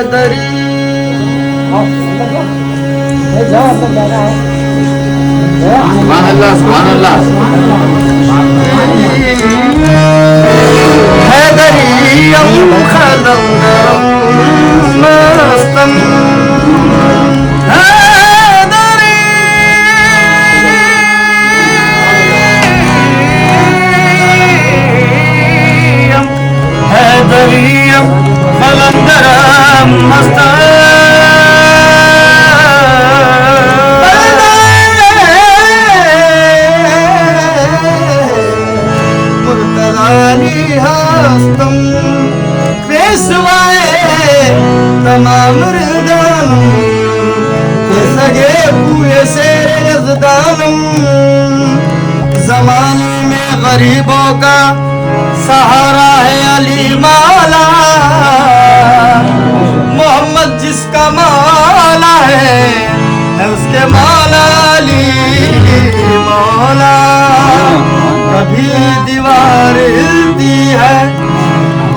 हैदरी सुभान अल्लाह सुभान अल्लाह हैदरियम खलंदरम मस्तम हैदरियम खलंदरम मस्तम हस्तम पेशवाए तमाम रिदानम के सगे पूरे से यज़दानम ज़माने में गरीबों का सहारा है अली मौला मोहम्मद जिसका मौला है उसके मौला अली मौला कभी दीवार हिलती है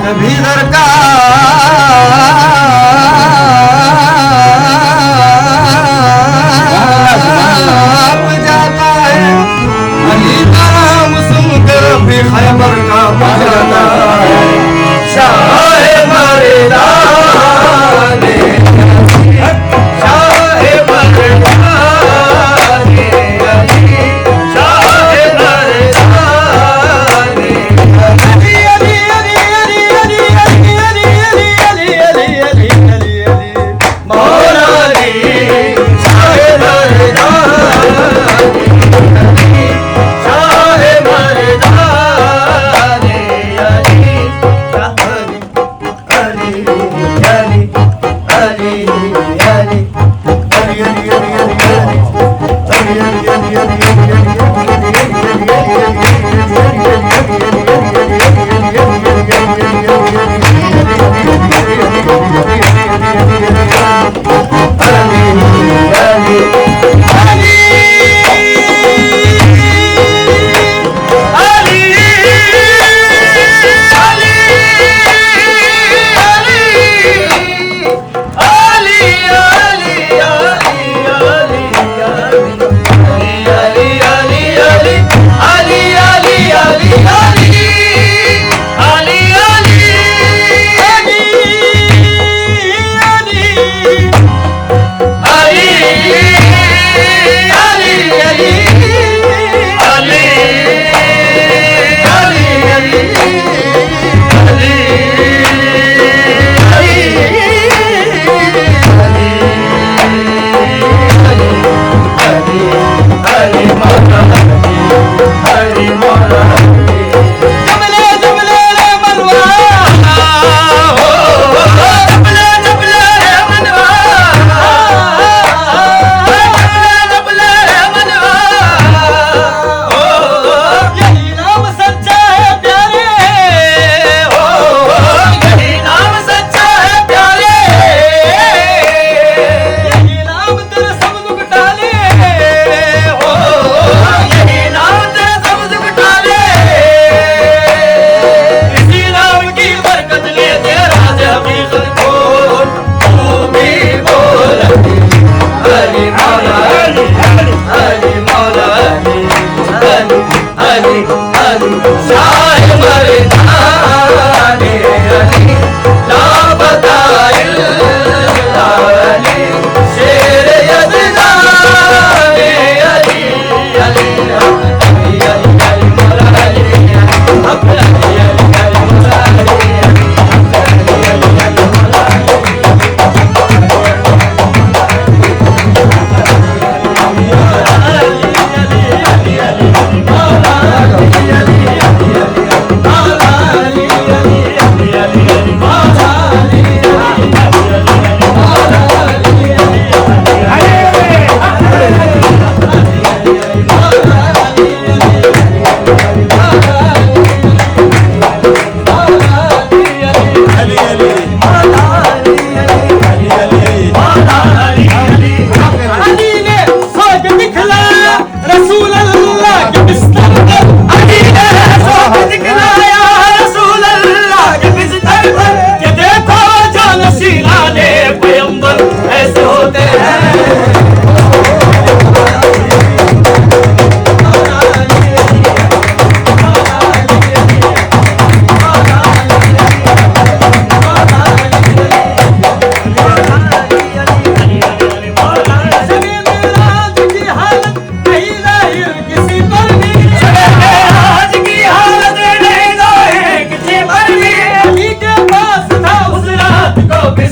कभी दरकार जाता है अली का नाम सुनकर भी खैबर का बजाता है शाह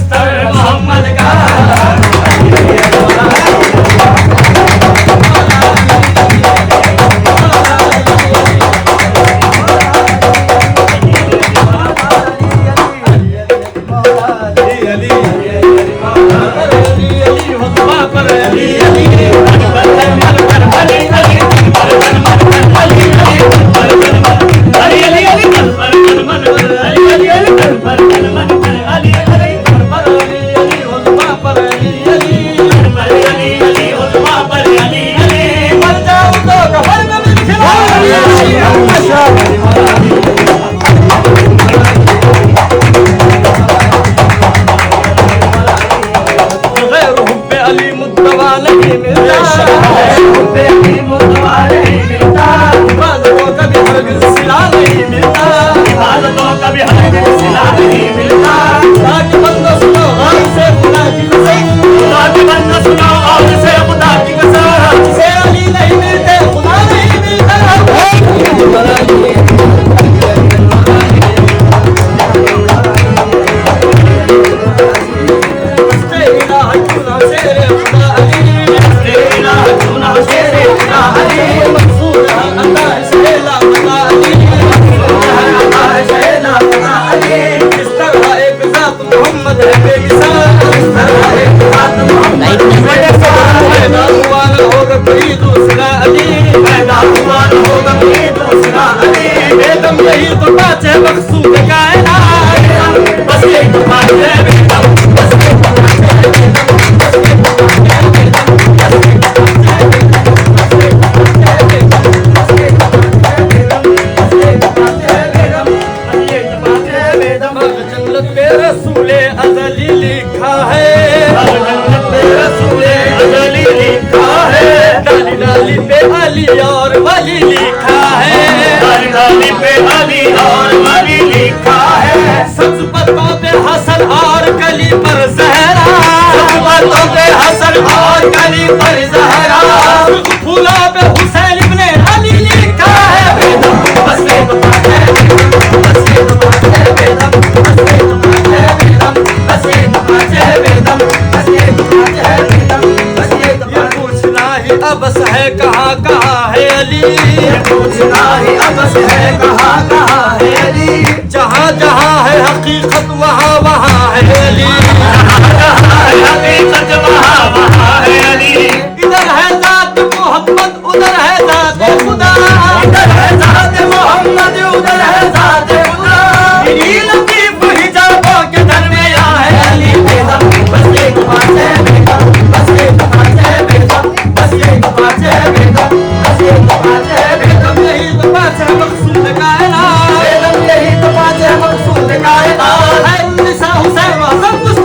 बिस्तर मोहम्मद का यही तो बात है मकसूद कायनात बस यही तो बात है जन्नत पे रसूले अज़ली लिखा है जन्नत पे रसूले अज़ली लिखा है डाली डाली पे अली और वली लिखा है डाली डाली पे अली और वली लिखा है सब्ज़ पत्तों पे हसन और कली पर ज़हरा सब्ज़ पत्तों पे हसन और कली पर ज़हरा फूलों पे हुसैन इब्ने अली लिखा है बेदम बस ये तो बात है बस ये तो बात है बेदम बस ये तो बात है बेदम बस ये तो बात है बेदम बस ये तो बात है बेदम बस ये तो बात पूछना ही अबस है कहाँ है अली ये पूछना ही अबस है कहाँ है अली जहाँ जहाँ है हकीकत वहाँ वहाँ है अली जहाँ है हकीकत वहाँ वहाँ है अली इधर है ज़ात मोहम्मद उधर है ज़ात खुदा इधर है ज़ात मोहम्मद उधर है ज़ात खुदा मेरी लतीफ हिजाबों के दरमियां है अली बेदम बस ये बात है बेदम बस ये बात है बेदम बस ये बात है बेदम बस ये बात है बेदम यही तो बात है मकसूद कायनात बेदम यही तो बात है मकसूद कायनात है निसा हुसैन व सब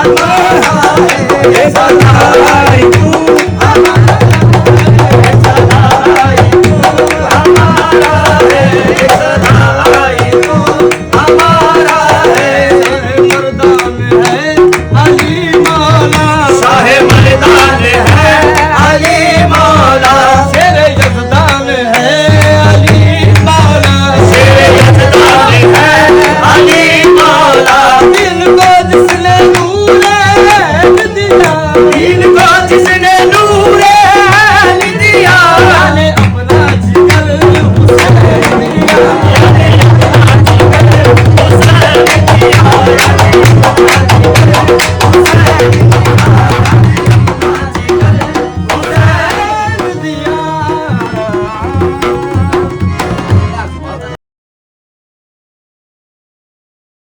ये सरकार